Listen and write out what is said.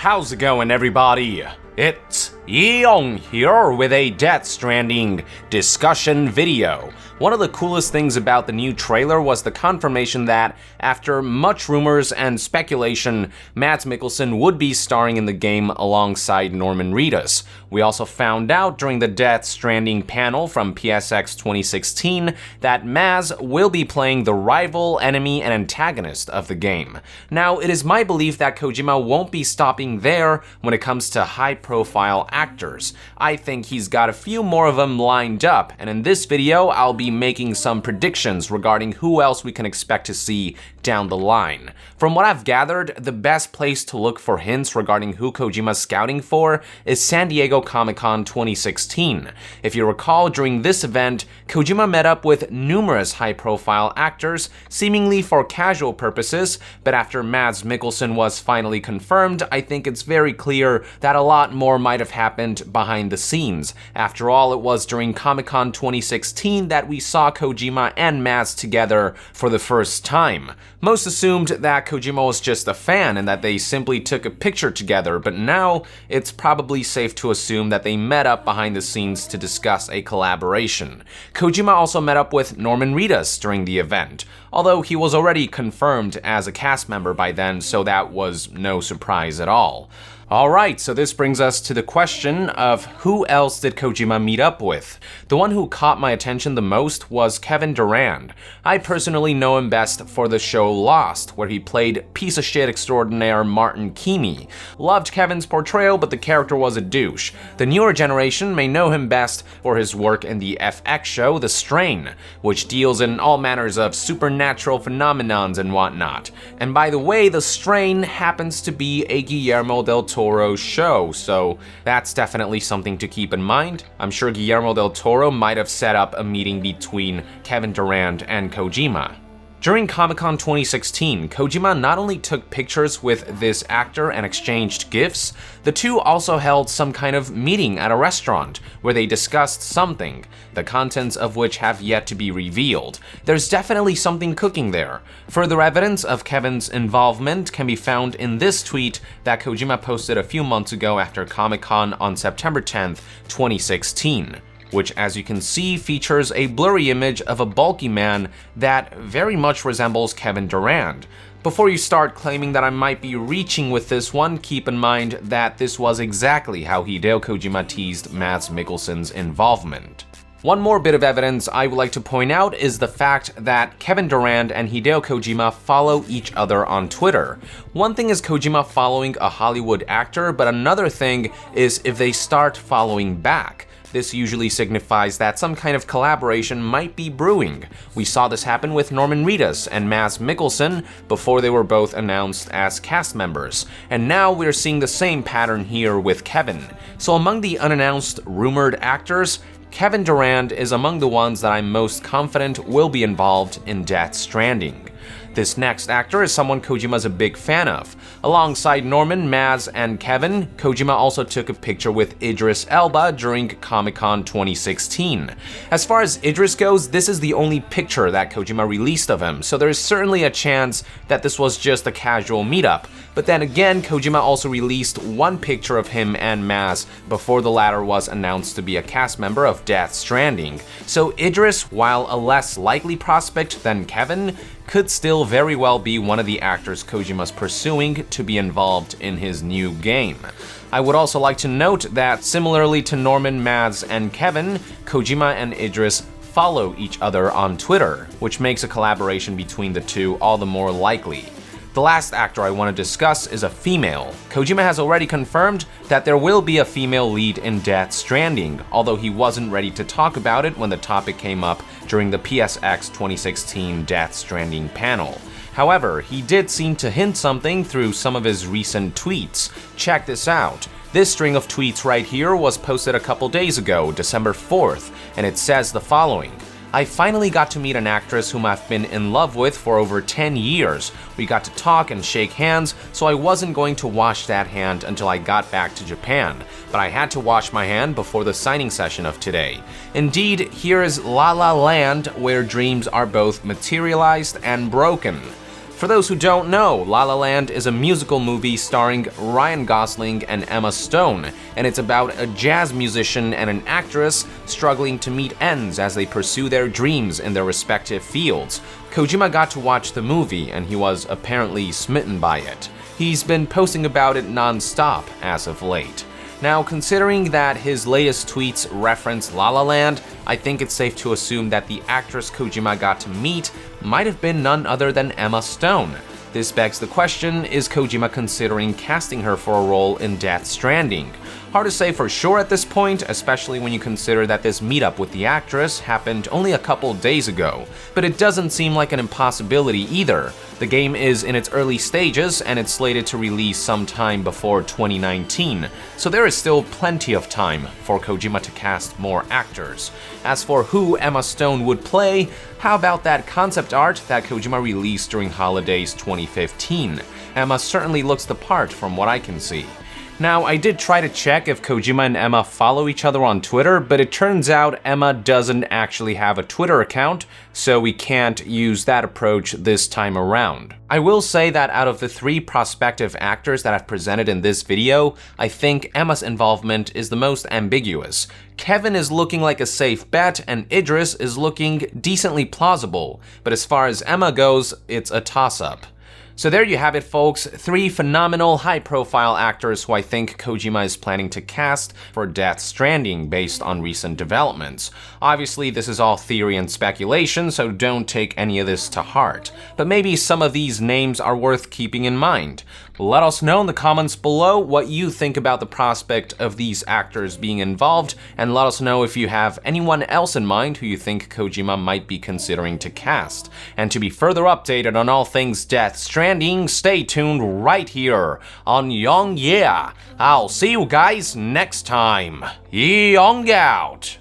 How's it going, everybody? It's Yeong here with a Death Stranding discussion video. One of the coolest things about the new trailer was the confirmation that, after much rumors and speculation, Mads Mikkelsen would be starring in the game alongside Norman Reedus. We also found out during the Death Stranding panel from PSX 2016 that Mads will be playing the rival, enemy, and antagonist of the game. Now, it is my belief that Kojima won't be stopping there when it comes to high-profile actors. I think he's got a few more of them lined up, and in this video, I'll be making some predictions regarding who else we can expect to see down the line. From what I've gathered, the best place to look for hints regarding who Kojima's scouting for is San Diego Comic-Con 2016. If you recall, during this event, Kojima met up with numerous high-profile actors, seemingly for casual purposes, but after Mads Mikkelsen was finally confirmed, I think it's very clear that a lot more might have happened behind the scenes. After all, it was during Comic-Con 2016 that we saw Kojima and Mads together for the first time. Most assumed that Kojima was just a fan and that they simply took a picture together, but now it's probably safe to assume that they met up behind the scenes to discuss a collaboration. Kojima also met up with Norman Reedus during the event, although he was already confirmed as a cast member by then, so that was no surprise at all. Alright, so this brings us to the question of who else did Kojima meet up with? The one who caught my attention the most was Kevin Durand. I personally know him best for the show Lost, where he played piece of shit extraordinaire Martin Keamy. Loved Kevin's portrayal, but the character was a douche. The newer generation may know him best for his work in the FX show The Strain, which deals in all manners of supernatural phenomenons and whatnot. And by the way, The Strain happens to be a Guillermo del Toro show, so that's definitely something to keep in mind. I'm sure Guillermo del Toro might have set up a meeting between Kevin Durand and Kojima. During Comic-Con 2016, Kojima not only took pictures with this actor and exchanged gifts, the two also held some kind of meeting at a restaurant where they discussed something, the contents of which have yet to be revealed. There's definitely something cooking there. Further evidence of Kevin's involvement can be found in this tweet that Kojima posted a few months ago after Comic-Con on September 10th, 2016. Which, as you can see, features a blurry image of a bulky man that very much resembles Kevin Durand. Before you start claiming that I might be reaching with this one, keep in mind that this was exactly how Hideo Kojima teased Mads Mikkelsen's involvement. One more bit of evidence I would like to point out is the fact that Kevin Durand and Hideo Kojima follow each other on Twitter. One thing is Kojima following a Hollywood actor, but another thing is if they start following back. This usually signifies that some kind of collaboration might be brewing. We saw this happen with Norman Reedus and Mads Mikkelsen before they were both announced as cast members, and now we're seeing the same pattern here with Kevin. So among the unannounced, rumored actors, Kevin Durand is among the ones that I'm most confident will be involved in Death Stranding. This next actor is someone Kojima's a big fan of. Alongside Norman, Mads, and Kevin, Kojima also took a picture with Idris Elba during Comic-Con 2016. As far as Idris goes, this is the only picture that Kojima released of him, so there's certainly a chance that this was just a casual meetup. But then again, Kojima also released one picture of him and Mads before the latter was announced to be a cast member of Death Stranding. So Idris, while a less likely prospect than Kevin, could still very well be one of the actors Kojima's pursuing to be involved in his new game. I would also like to note that similarly to Norman, Mads, and Kevin, Kojima and Idris follow each other on Twitter, which makes a collaboration between the two all the more likely. The last actor I want to discuss is a female. Kojima has already confirmed that there will be a female lead in Death Stranding, although he wasn't ready to talk about it when the topic came up during the PSX 2016 Death Stranding panel. However, he did seem to hint something through some of his recent tweets. Check this out. This string of tweets right here was posted a couple days ago, December 4th, and it says the following. I finally got to meet an actress whom I've been in love with for over 10 years. We got to talk and shake hands, so I wasn't going to wash that hand until I got back to Japan, but I had to wash my hand before the signing session of today. Indeed, here is La La Land, where dreams are both materialized and broken. For those who don't know, La La Land is a musical movie starring Ryan Gosling and Emma Stone, and it's about a jazz musician and an actress struggling to meet ends as they pursue their dreams in their respective fields. Kojima got to watch the movie, and he was apparently smitten by it. He's been posting about it non-stop as of late. Now, considering that his latest tweets reference La La Land, I think it's safe to assume that the actress Kojima got to meet might have been none other than Emma Stone. This begs the question, is Kojima considering casting her for a role in Death Stranding? Hard to say for sure at this point, especially when you consider that this meetup with the actress happened only a couple days ago. But it doesn't seem like an impossibility either. The game is in its early stages and it's slated to release sometime before 2019, so there is still plenty of time for Kojima to cast more actors. As for who Emma Stone would play, how about that concept art that Kojima released during holidays 2015? Emma certainly looks the part from what I can see. Now, I did try to check if Kojima and Emma follow each other on Twitter, but it turns out Emma doesn't actually have a Twitter account, so we can't use that approach this time around. I will say that out of the 3 prospective actors that I've presented in this video, I think Emma's involvement is the most ambiguous. Kevin is looking like a safe bet, and Idris is looking decently plausible, but as far as Emma goes, it's a toss-up. So there you have it, folks, 3 phenomenal high-profile actors who I think Kojima is planning to cast for Death Stranding based on recent developments. Obviously, this is all theory and speculation, so don't take any of this to heart. But maybe some of these names are worth keeping in mind. Let us know in the comments below what you think about the prospect of these actors being involved, and let us know if you have anyone else in mind who you think Kojima might be considering to cast. And to be further updated on all things Death Stranding, stay tuned right here on Young Yeah. I'll see you guys next time. Young out.